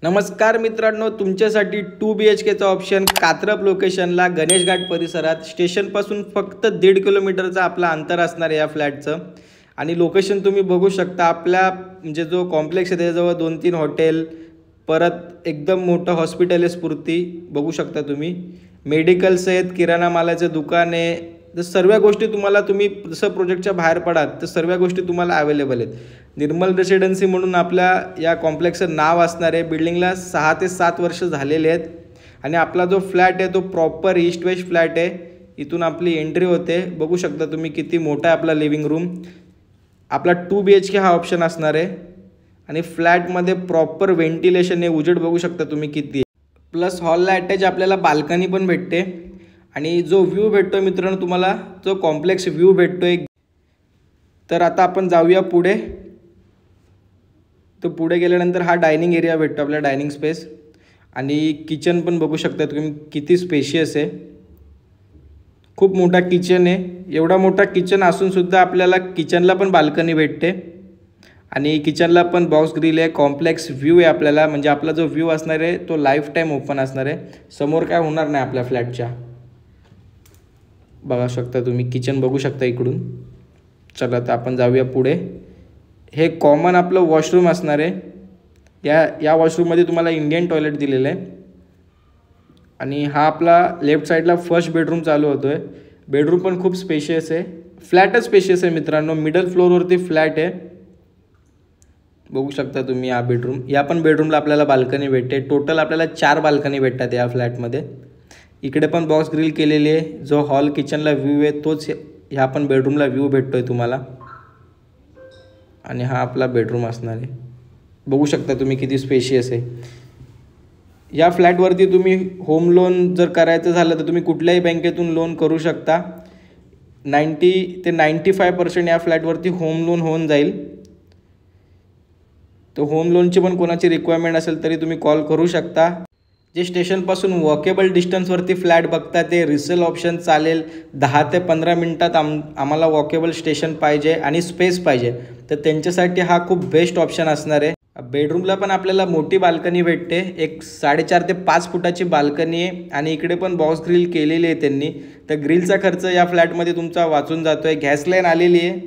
नमस्कार मित्रांनो, तुमच्यासाठी 2 BHKचा ऑप्शन कात्रप लोकेशनला गणेश घाट परिसरात स्टेशनपासून फक्त 1.5 किलोमीटरचा आपला अंतर असणार आहे या फ्लॅटचं. आणि लोकेशन तुम्ही बघू शकता. आपल्या म्हणजे जो कॉम्प्लेक्स आहे त्याच्याजवळ 2-3 हॉटेल, परत एकदम मोठं हॉस्पिटल आहे स्फूर्ती बघू शकता तुम्ही. मेडिकल्स आहेत, किराणा मालाचं दुकान आहे. तर सर्व गोष्टी तुम्हाला तुम्ही जसं प्रोजेक्टच्या बाहेर पडाल तर सर्व गोष्टी तुम्हाला अवेलेबल आहेत. निर्मल रेसिडेन्सी म्हणून आपल्या या कॉम्प्लेक्सचं नाव असणार आहे. बिल्डिंगला 6 ते 7 वर्ष झालेले आहेत. आणि आपला जो फ्लॅट आहे तो प्रॉपर ईस्ट वेस्ट फ्लॅट आहे. इथून आपली एंट्री होते. बघू शकता तुम्ही किती मोठा आहे आपला लिव्हिंग रूम. आपला 2 BHK हा ऑप्शन असणार आहे. आणि फ्लॅटमध्ये प्रॉपर व्हेंटिलेशन आहे. उजेड बघू शकता तुम्ही किती. प्लस हॉलला अटॅच आपल्याला बाल्कनी पण भेटते. आणि जो व्ह्यू भेटतो मित्रांनो तुम्हाला, जो कॉम्प्लेक्स व्ह्यू भेटतोय. तर आता आपण जाऊया पुढे. तर पुढे गेल्यानंतर हा डायनिंग एरिया भेटतो, आपला डायनिंग स्पेस. आणि किचन पण बघू शकता तुम्ही किती स्पेशियस आहे. खूप मोठा किचन आहे. एवढा मोठा किचन असूनसुद्धा आपल्याला किचनला पण बाल्कनी भेटते. आणि किचनला पण बॉक्स ग्रिल आहे. कॉम्प्लेक्स व्ह्यू आहे आपल्याला, म्हणजे आपला जो व्ह्यू असणार आहे तो लाईफ टाईम ओपन असणार आहे. समोर काय होणार नाही आपल्या फ्लॅटच्या. बघा शकता तुम्ही किचन बघू शकता इकडून. चला तर आपण जाऊया पुढे. हे कॉमन आपलं वॉशरूम असणार आहे. या वॉशरूममध्ये तुम्हाला इंडियन टॉयलेट दिलेलं आहे. आणि हा आपला लेफ्ट साईडला फर्स्ट बेडरूम चालू होतो आहे. बेडरूम पण खूप स्पेशियस आहे. फ्लॅटच स्पेशियस आहे मित्रांनो. मिडल फ्लोअरवरती फ्लॅट आहे. बघू शकता तुम्ही हा बेडरूम. या पण बेडरूमला आपल्याला बाल्कनी भेटते. टोटल आपल्याला 4 बाल्कनी भेटतात या फ्लॅटमध्ये. इकडे पण बॉक्स ग्रिल केलेली आहे. जो हॉल किचनला व्ह्यू आहे तोच ह्या पण बेडरूमला व्ह्यू भेटतो आहे तुम्हाला. आणि हा आपला बेडरूम असणार आहे. बघू शकता तुम्ही किती स्पेशियस आहे. या फ्लॅटवरती तुम्ही होम लोन जर करायचं झालं तर तुम्ही कुठल्याही बँकेतून लोन करू शकता. 90 ते 95% या फ्लॅटवरती होम लोन होऊन जाईल. तर होम लोनची पण कोणाची रिक्वायरमेंट असेल तरी तुम्ही कॉल करू शकता. जे स्टेशनपासून वॉकेबल डिस्टन्सवरती फ्लॅट बघता ते रिसेल ऑप्शन चालेल. 10 ते 15 मिनटात आम्हाला वॉकेबल स्टेशन पाहिजे आणि स्पेस पाहिजे, तर त्यांच्यासाठी हा खूप बेस्ट ऑप्शन असणार आहे. बेडरूमला पण आपल्याला मोठी बाल्कनी भेटते. एक 4.5 ते 5 फुटाची बाल्कनी आहे. आणि इकडे पण बॉक्स ग्रिल केलेली आहे त्यांनी. तर ग्रिलचा खर्च या फ्लॅटमध्ये तुमचा वाचून जातो आहे. गॅस लाईन आलेली आहे.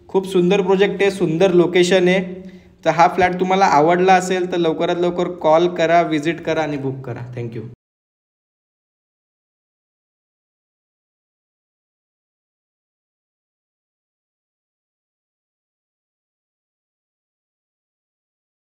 खूप सुंदर प्रोजेक्ट आहे, सुंदर लोकेशन आहे. तर हा फ्लॅट तुम्हाला आवडला असेल तर लवकरात लवकर कॉल करा, विजिट करा आणि बुक करा. थँक्यू.